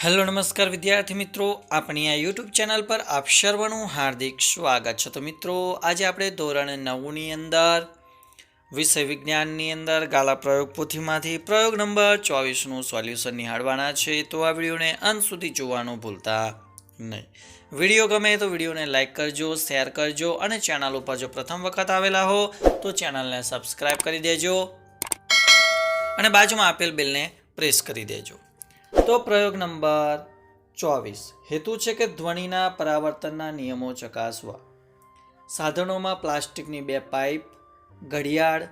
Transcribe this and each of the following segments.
Hello નમસ્કાર વિદ્યાર્થી મિત્રો, આપણી આ યુટ્યુબ ચેનલ પર આપ સર્વનું હાર્દિક સ્વાગત છે. તો મિત્રો, આજે આપણે ધોરણ 9ની અંદર વિષય વિજ્ઞાનની અંદર ગાલા પ્રયોગ પોથીમાંથી પ્રયોગ નંબર 24નું સોલ્યુશન નિહાળવાના છે. તો આ વિડીયોને અંત સુધી જોવાનું ભૂલતા નહીં. વિડીયો ગમે તો વિડીયોને લાઇક કરજો, શેર કરજો અને ચેનલ ઉપર જો પ્રથમ વખત આવેલા હો તો ચેનલને સબસ્ક્રાઈબ કરી દેજો અને બાજુમાં આપેલ બેલને પ્રેસ કરી દેજો. તો પ્રયોગ નંબર 24 હેતુ છે કે ધ્વનિના પરાવર્તનના નિયમો ચકાસવા. સાધનોમાં પ્લાસ્ટિકની 2 પાઇપ, ઘડિયાળ,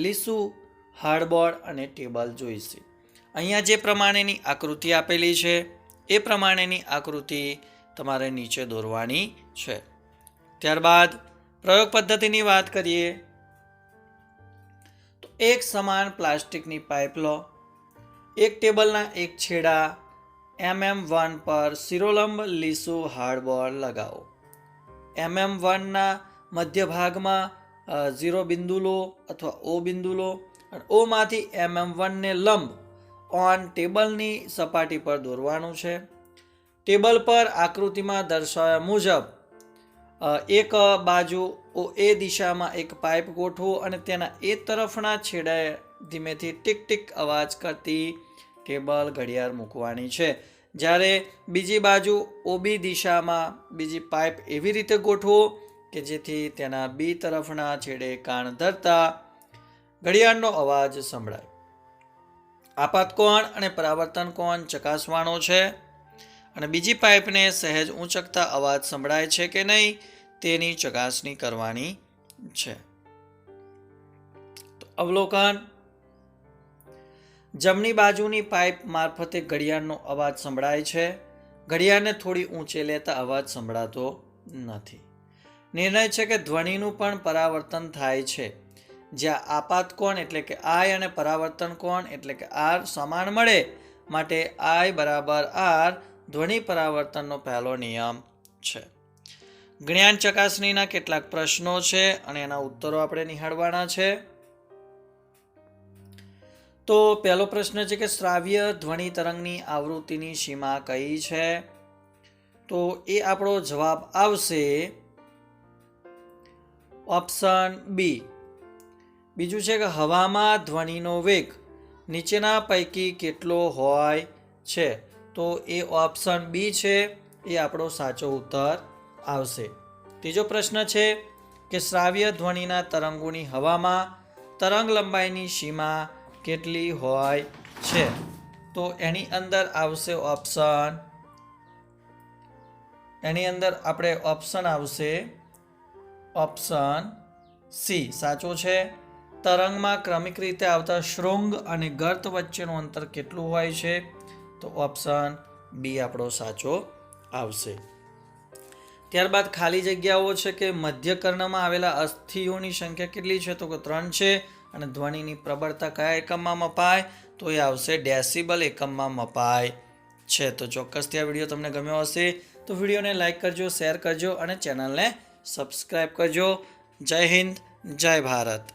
લીસું, હાર્ડબોર્ડ અને ટેબલ જોઈશે. અહીંયા જે પ્રમાણેની આકૃતિ આપેલી છે એ પ્રમાણેની આકૃતિ તમારે નીચે દોરવાની છે. ત્યારબાદ પ્રયોગ પદ્ધતિની વાત કરીએ તો એક સમાન પ્લાસ્ટિકની પાઇપ લો. એક ટેબલના એક છેડા mm1 પર શિરોલંબ લીસું હાર્ડબોર્ડ લગાવો. mm1ના મધ્ય ભાગમાં 0 બિંદુ લો અથવા O બિંદુ લો અને O માંથી mm1ને લંબ ઓન ટેબલની સપાટી પર દોરવાનું છે. ટેબલ પર આકૃતિમાં દર્શાવ્યા મુજબ એક બાજુ એ દિશામાં એક પાઇપ ગોઠવો અને તેના એ તરફના છેડાએ ધીમેથી ટીક ટીક અવાજ કરતી ટેબલ ઘડિયાળ મૂકવાની છે. જ્યારે બીજી બાજુ OB દિશામાં બીજી પાઇપ એવી રીતે ગોઠવો કે જેથી તેના બી તરફના છેડે કાન ધરતા ઘડિયાળનો અવાજ સંભળાય. આપાત કોણ અને પરાવર્તન કોણ ચકાસવાનો છે અને બીજી પાઇપને સહેજ ઊંચકતા અવાજ સંભળાય છે કે નહીં તેની ચકાસણી કરવાની છે. તો અવલોકન: જમણી બાજુની પાઇપ મારફતે ઘડિયાળનો અવાજ સંભળાય છે. ઘડિયાળને થોડી ઊંચે લેતા અવાજ સંભળાતો નથી. નિર્ણય છે કે ધ્વનિનું પણ પરાવર્તન થાય છે જ્યાં આપાત કોણ એટલે કે I અને પરાવર્તન કોણ એટલે કે R સમાન મળે, માટે I બરાબર R ધ્વનિ પરાવર્તનનો પહેલો નિયમ છે. જ્ઞાન ચકાસણીના કેટલાક પ્રશ્નો છે અને એના ઉત્તરો આપણે નિહાળવાના છે. તો પહેલો પ્રશ્ન છે કે શ્રાવ્ય ધ્વનિ તરંગની આવૃત્તિની સીમા કઈ છે? તો એ આપણો જવાબ આવશે ઓપ્શન બી. બીજું છે કે હવામાં ધ્વનિનો વેગ નીચેના પૈકી કેટલો હોય છે? તો એ ઓપ્શન બી છે, એ આપણો સાચો ઉત્તર આવશે. ત્રીજો પ્રશ્ન છે કે શ્રાવ્ય ધ્વનિના તરંગોની હવામાં તરંગ લંબાઈની સીમા કેટલી હોય છે? તો એની અંદર આવશે ઓપ્શન આવશે ઓપ્શન સી સાચો છે. તરંગમાં ક્રમિક રીતે આવતા શૃંગ અને ગર્ત વચ્ચેનું અંતર કેટલું હોય છે? તો ઓપ્શન બી આપણો સાચો આવશે. ત્યારબાદ ખાલી જગ્યાઓ છે કે મધ્ય કર્ણમાં આવેલા અસ્થિઓની સંખ્યા કેટલી છે? તો કે 3 છે. અને ધ્વનિની પ્રબળતા કયા એકમમાં મપાય? તો એ આવશે ડેસિબલ એકમમાં મપાય છે. તો ચોક્કસથી આ વિડીયો તમને ગમ્યો હશે તો વિડીયોને લાઇક કરજો, શેર કરજો અને ચેનલને સબસ્ક્રાઈબ કરજો. જય હિન્દ, જય ભારત.